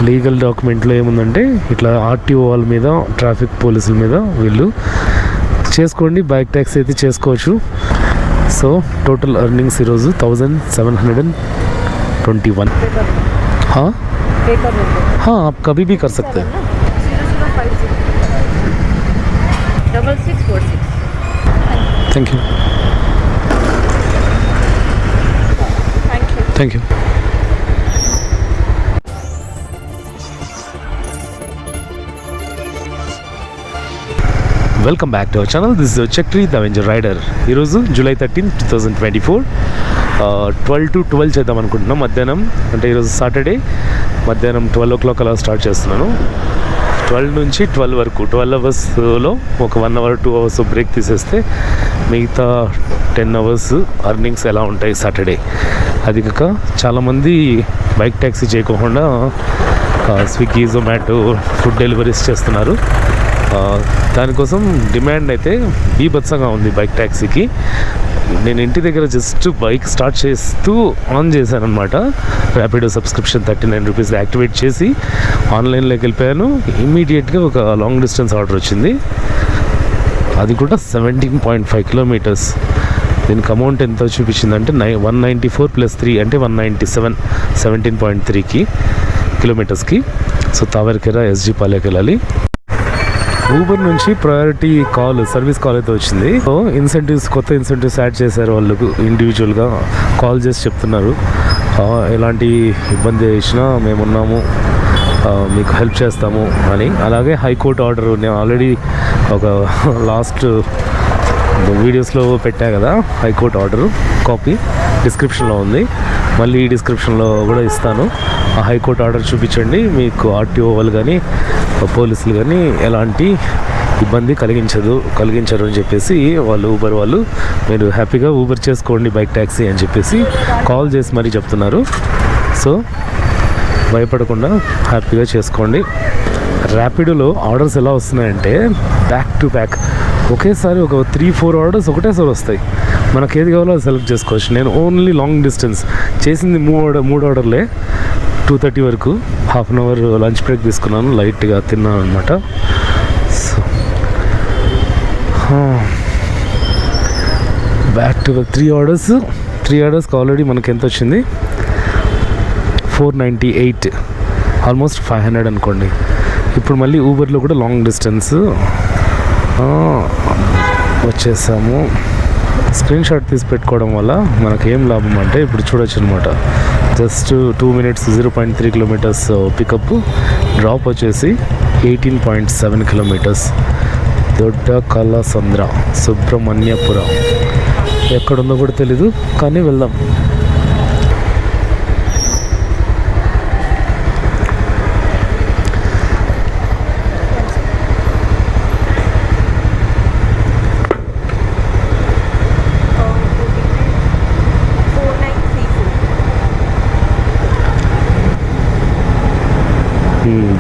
Legal డాక్యుమెంట్లో ఏముందంటే ఇట్లా RTO వాళ్ళ మీద, ట్రాఫిక్ పోలీసుల మీద వీళ్ళు చేసుకోండి, బైక్ ట్యాక్సీ అయితే చేసుకోవచ్చు. సో టోటల్ ఎర్నింగ్స్ ఈరోజు 1721. हाँ हाँ आप कभी भी कर सकते हैं. 0050 thank you. Thank you. Welcome back to our channel. This is Chakri the avenger rider. ఈరోజు జూలై 13, 2024 12 to 12 చేద్దాం అనుకుంటున్నాం. మధ్యాహ్నం అంటే ఈరోజు సాటర్డే మధ్యాహ్నం 12 o'clock అలా స్టార్ట్ చేస్తున్నాను. 12 నుంచి 12 వరకు 12 అవర్స్లో ఒక 1 hour 2 hours బ్రేక్ తీసేస్తే మిగతా 10 hours అర్నింగ్స్ ఎలా ఉంటాయి సాటర్డే. అది కాక చాలామంది బైక్ ట్యాక్సీ చేయకుండా స్విగ్గీ, జొమాటో ఫుడ్ డెలివరీస్ చేస్తున్నారు. దానికోసం డిమాండ్ అయితే బీభత్సంగా ఉంది బైక్ ట్యాక్సీకి. నేను ఇంటి దగ్గర జస్ట్ బైక్ స్టార్ట్ చేస్తూ ఆన్ చేశాను అనమాట. ర్యాపిడో సబ్స్క్రిప్షన్ 39 రూపీస్ యాక్టివేట్ చేసి ఆన్లైన్లోకి వెళ్ళిపోయాను. ఇమ్మీడియట్గా ఒక లాంగ్ డిస్టెన్స్ ఆర్డర్ వచ్చింది. అది కూడా 17.5 kilometers. దీనికి అమౌంట్ ఎంత చూపించిందంటే 194 + 3 అంటే 197, 17.3 kilometers. సో తావరకెర ఎస్జీ పాలెకి వెళ్ళాలి. ఊబర్ నుంచి ప్రయారిటీ సర్వీస్ కాల్ అయితే వచ్చింది. సో కొత్త ఇన్సెంటివ్స్ యాడ్ చేశారు. వాళ్ళకు ఇండివిజువల్గా కాల్ చేసి చెప్తున్నారు, ఎలాంటి ఇబ్బంది చేసినా మేమున్నాము, మీకు హెల్ప్ చేస్తాము అని. అలాగే హైకోర్టు ఆర్డర్ నేను ఆల్రెడీ ఒక లాస్ట్ వీడియోస్లో పెట్టా కదా, హైకోర్టు ఆర్డర్ కాపీ డిస్క్రిప్షన్లో ఉంది. మళ్ళీ ఈ డిస్క్రిప్షన్లో కూడా ఇస్తాను. ఆ హైకోర్టు ఆర్డర్ చూపించండి, మీకు ఆర్టీఓ వాళ్ళు కానీ పోలీసులు కానీ ఎలాంటి ఇబ్బంది కలిగించరు అని చెప్పేసి వాళ్ళు ఊబర్ వాళ్ళు మీరు హ్యాపీగా ఊబర్ చేసుకోండి బైక్ ట్యాక్సీ అని చెప్పేసి కాల్ చేసి మరీ చెప్తున్నారు. సో భయపడకుండా హ్యాపీగా చేసుకోండి. ర్యాపిడోలో ఆర్డర్స్ ఎలా వస్తున్నాయంటే బ్యాక్ టు బ్యాక్ ఒకేసారి ఒక 3-4 ఆర్డర్స్ ఒకటేసారి వస్తాయి. మనకు ఏది కావాలో అది సెలెక్ట్ చేసుకోవచ్చు. నేను ఓన్లీ లాంగ్ డిస్టెన్స్ చేసింది 3 ఆర్డర్లే. 2:30 వరకు half an hour lunch break తీసుకున్నాను, లైట్గా తిన్నాను అనమాట. సో బ్యాక్ టు 3 ఆర్డర్స్కి ఆల్రెడీ మనకి ఎంత వచ్చింది? 498, ఆల్మోస్ట్ 500 అనుకోండి. ఇప్పుడు మళ్ళీ ఊబర్లో కూడా లాంగ్ డిస్టెన్స్ వచ్చేసాము. స్క్రీన్ షాట్ తీసి పెట్టుకోవడం వల్ల మనకు ఏం లాభం అంటే ఇప్పుడు చూడొచ్చు అనమాట. Just 2 minutes 0.3 kilometers pickup, drop వచ్చేసి 18.7 kilometers. దొడ్డ కళాసంద్ర సుబ్రహ్మణ్యపురం ఎక్కడుందో కూడా తెలీదు, కానీ వెళ్దాం.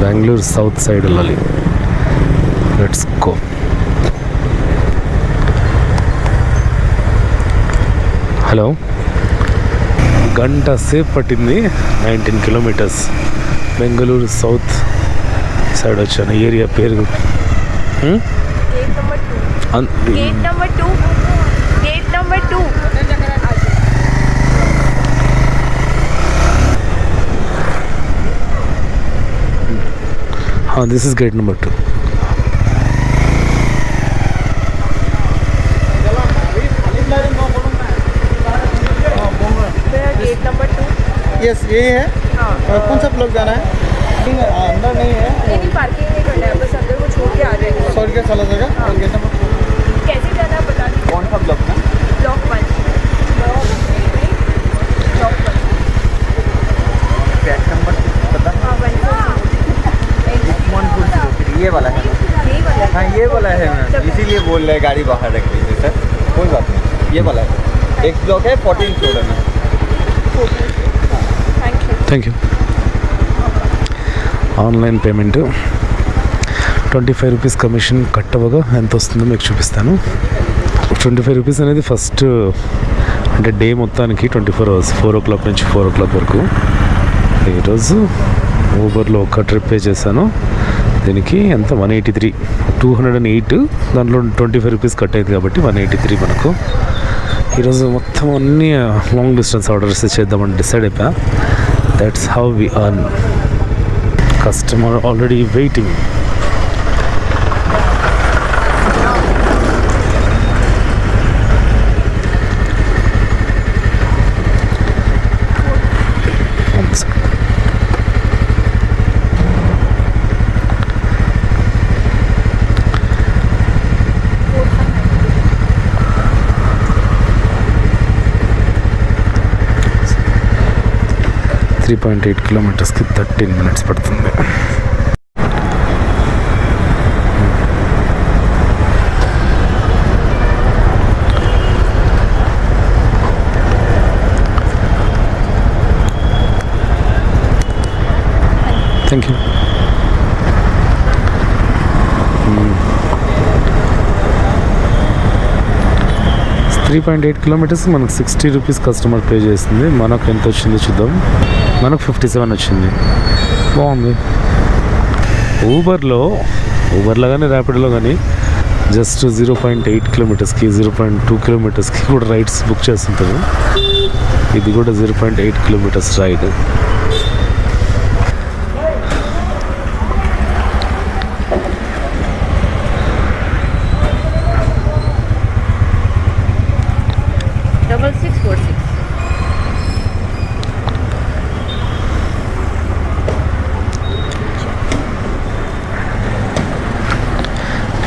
బెంగళూరు సౌత్ సైడ్ వెళ్ళాలి. Let's go. హలో, గంట సేపు పట్టింది. 19 kilometers బెంగళూరు సౌత్ సైడ్ వచ్చాను. ఏరియా పేరు this is gate number 2. Gate number 2 yes यही है. कौन सा ब्लॉक जाना है? अंदर नहीं है, नहीं पार्किंग नहीं करना है, बस अंदर को छोड़ के आ जाएंगे. 100 रुपया चला जाएगा. गेट नंबर 2 कैसे जाना है बता दीजिए. कौन सा ब्लॉक है? ब्लॉक 1. बैक नंबर पता? हाँ 140. ये वाला है. यही वाला है. हाँ ये वाला है मैम, इसीलिए बोल रहे हैं गाड़ी बाहर रख लीजिए सर. कोई बात नहीं, ये वाला है. एक ब्लॉक है 14 फ्लोर है. Thank you. Online payment 25 rupees commission cut అవ్వగా ఎంత వస్తుందో మీకు చూపిస్తాను. 25 రూపీస్ అనేది ఫస్ట్ అంటే డే మొత్తానికి 24 hours 4 o'clock నుంచి 4 o'clock వరకు. ఈరోజు ఊబర్లో ఒక ట్రిప్ పే చేశాను. దీనికి ఎంత 183, 208, దాంట్లో 25 రూపీస్ కట్ అయింది కాబట్టి 183 మనకు. ఈరోజు మొత్తం అన్నీ లాంగ్ డిస్టెన్స్ ఆర్డర్స్ చేద్దామని డిసైడ్ అయిపోయా. That's how we earn. Customer already waiting. .8 కిలోమీటర్స్కి 13 మినిట్స్ పడుతుంది. Thank you. 3.8 కిలోమీటర్స్ మనకు 60 రూపీస్ కస్టమర్ పే చేస్తుంది. మనకు ఎంత వచ్చిందో చూద్దాం. మనకు 57 వచ్చింది. బాగుంది. ఊబర్లో కానీ ర్యాపిడోలో కానీ జస్ట్ 0.8 కిలోమీటర్స్కి 0.2 కిలోమీటర్స్కి కూడా రైడ్స్ బుక్ చేస్తుంటారు. ఇది కూడా 0.8 కిలోమీటర్స్ రైడ్.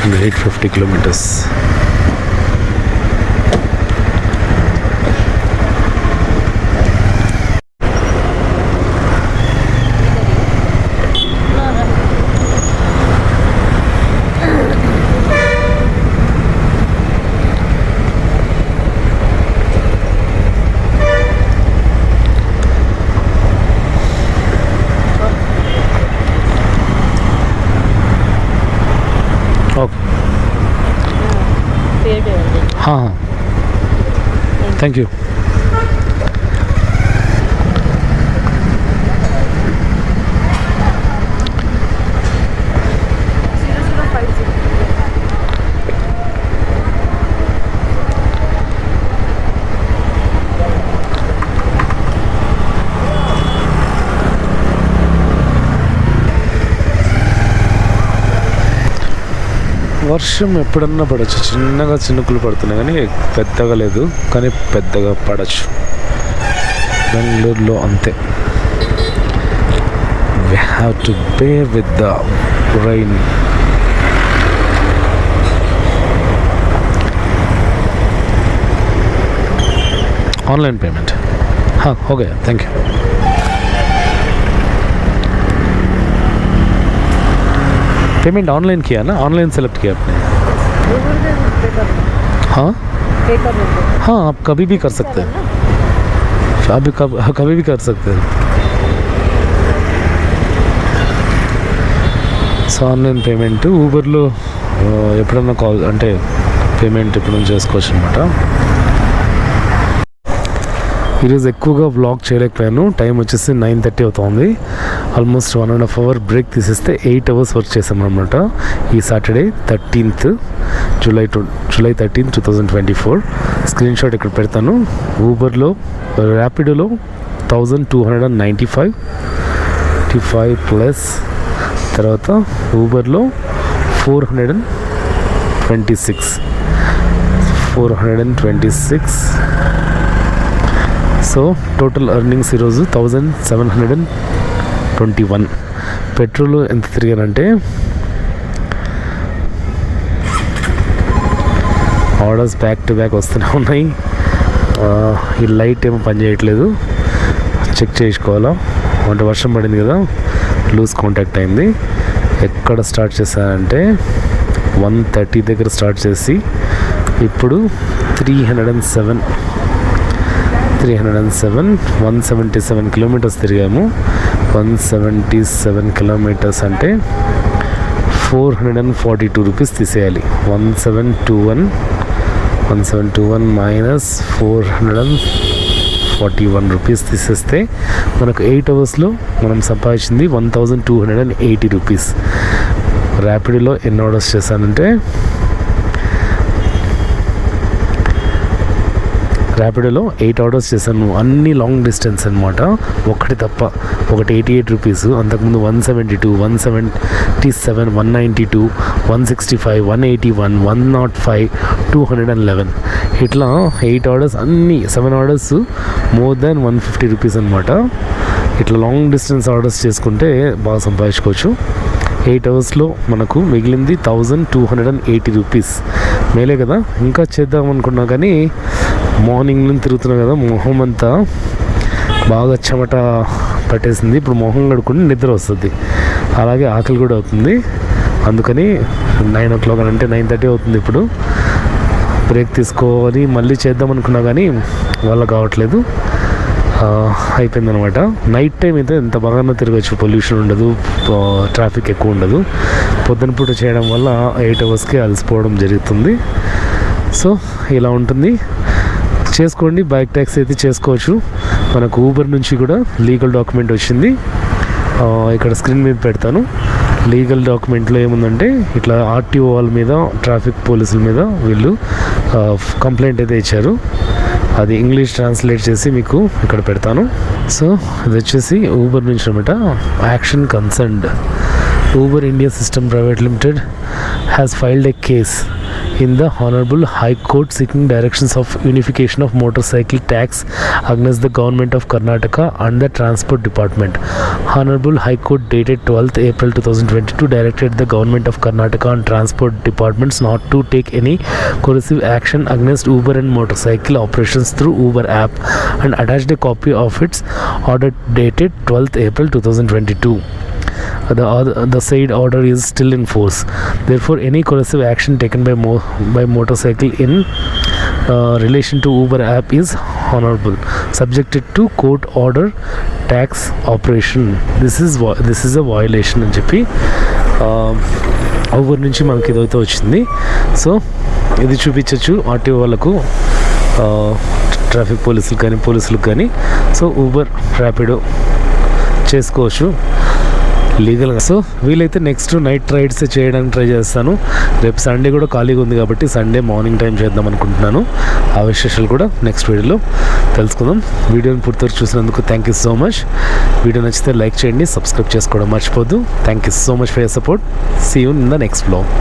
and 850 kilometers. हाँ थैंक यू. వర్షం ఎప్పుడన్నా పడవచ్చు. చిన్నగా చినుకులు పడుతున్నాయి కానీ పెద్దగా లేదు, కానీ పెద్దగా పడచ్చు. బెంగళూరులో అంతే. we have to bear with the rain. Online payment हाँ हो गया. Thank you. पेमेंट ऑनलाइन किया ना, ऑनलाइन सेलेक्ट किया आपने? हाँ हाँ आप कभी भी कर सकते हैं. आप कभी भी कर सकते हैं. సో ఆన్లైన్ పేమెంట్ ఊబర్లో ఎప్పుడన్నా కాల్ అంటే పేమెంట్ ఎప్పుడన్నా చేసుకోవచ్చు అనమాట. ఈరోజు ఎక్కువగా వ్లాగ్ చేయలేకపోయాను. టైం వచ్చేసి 9:30 అవుతుంది. ఆల్మోస్ట్ 1.5 అవర్ బ్రేక్ తీసేస్తే 8 అవర్స్ వర్క్ చేసాం అనమాట. ఈ Saturday 13th July 13, 2024. Screen shot ఇక్కడ పెడతాను. ఊబర్లో ర్యాపిడోలో 1295 ప్లస్ తర్వాత ఊబర్లో 426. సో టోటల్ ఎర్నింగ్స్ ఈరోజు 1721. పెట్రోల్ ఎంత తిరిగానంటే ఆర్డర్స్ బ్యాక్ టు బ్యాక్ వస్తూనే ఉన్నాయి. ఈ లైట్ ఏమో పని చేయట్లేదు, చెక్ చేసుకోవాలా. అంటే వర్షం పడింది కదా, లూజ్ కాంటాక్ట్ అయింది. ఎక్కడ స్టార్ట్ చేశానంటే 130 దగ్గర స్టార్ట్ చేసి ఇప్పుడు 307 177 కిలోమీటర్స్ తిరిగాము. 177 కిలోమీటర్స్ అంటే 442 రూపీస్ తీసేయాలి. 1721 మైనస్ 441 రూపీస్ తీసేస్తే మనకు 8 అవర్స్లో మనం సంపాదించింది 1280 రూపీస్. ర్యాపిడోలో ఎన్ని ఆర్డర్స్ చేశానంటే ర్యాపిడోలో 8 ఆర్డర్స్ చేశాను. అన్నీ లాంగ్ డిస్టెన్స్ అనమాట, ఒకటి తప్ప. ఒకటి 88 రూపీస్, అంతకుముందు 172, 177, 192, 165, 181, 105, 211 ఇట్లా 8 ఆర్డర్స్, అన్నీ 7 ఆర్డర్స్ మోర్ దాన్ 150 రూపీస్ అనమాట. ఇట్లా లాంగ్ డిస్టెన్స్ ఆర్డర్స్ చేసుకుంటే బాగా సంపాదించుకోవచ్చు. 8 అవర్స్లో మనకు మిగిలింది 1280 రూపీస్. మేలే కదా. ఇంకా చేద్దాం అనుకున్నా కానీ మార్నింగ్ నుంచి తిరుగుతున్నా కదా, మొహం అంతా బాగా చెమట పట్టేసింది. ఇప్పుడు మొహం కడుక్కుంటే నిద్ర వస్తుంది, అలాగే ఆకలి కూడా అవుతుంది. అందుకని 9 o'clock అంటే 9:30 అవుతుంది ఇప్పుడు. బ్రేక్ తీసుకోవాలి, మళ్ళీ చేద్దాం అనుకున్నా కానీ వల్ల కావట్లేదు, అయిపోయిందనమాట. నైట్ టైం అయితే ఎంత బాగానో తిరగచ్చు, పొల్యూషన్ ఉండదు, ట్రాఫిక్ ఎక్కువ ఉండదు. పొద్దున పూట చేయడం వల్ల 8 అవర్స్కి అలసిపోవడం జరుగుతుంది. సో ఇలా ఉంటుంది. చేసుకోండి, బైక్ ట్యాక్సీ అయితే చేసుకోవచ్చు. మనకు ఊబర్ నుంచి కూడా లీగల్ డాక్యుమెంట్ వచ్చింది, ఇక్కడ స్క్రీన్ మీద పెడతాను. లీగల్ డాక్యుమెంట్లో ఏముందంటే ఇట్లా ఆర్టీఓ వాళ్ళ మీద, ట్రాఫిక్ పోలీసుల మీద వీళ్ళు కంప్లైంట్ అయితే ఇచ్చారు. అది ఇంగ్లీష్ ట్రాన్స్లేట్ చేసి మీకు ఇక్కడ పెడతాను. సో ఇది వచ్చేసి ఊబర్ నుంచి అనమాట. Action concerned. Uber India system private limited has filed a case in the Honorable High Court seeking directions of unification of motorcycle tax against the Government of Karnataka and the Transport Department. Honorable High Court dated 12th April 2022 directed the Government of Karnataka and Transport Departments not to take any coercive action against Uber and motorcycle operations through Uber app and attached a copy of its order dated 12th April 2022. The said order is still in force. Therefore, any coercive action taken by motorcycle in relation to Uber app is honorable, subjected to court order tax operation. This is a violation అని చెప్పి Uber నుంచి మనకి ఇదైతే వచ్చింది. So ఇది చూపించవచ్చు RTO వాళ్ళకు, traffic పోలీసులకు కానీ. సో ఊబర్, ర్యాపిడో చేసుకోవచ్చు లీగల్గా. సో వీలైతే నెక్స్ట్ నైట్ రైడ్స్ చేయడానికి ట్రై చేస్తాను. రేపు సండే కూడా ఖాళీగా ఉంది కాబట్టి సండే మార్నింగ్ టైం చేద్దాం అనుకుంటున్నాను. ఆ విశేషాలు కూడా నెక్స్ట్ వీడియోలో తెలుసుకుందాం. వీడియోని పూర్తిగా చూసినందుకు thank you so much. Video నచ్చితే లైక్ చేయండి, సబ్స్క్రైబ్ చేసుకోవడం మర్చిపోద్దు. Thank you so much for your support. See you in the next vlog.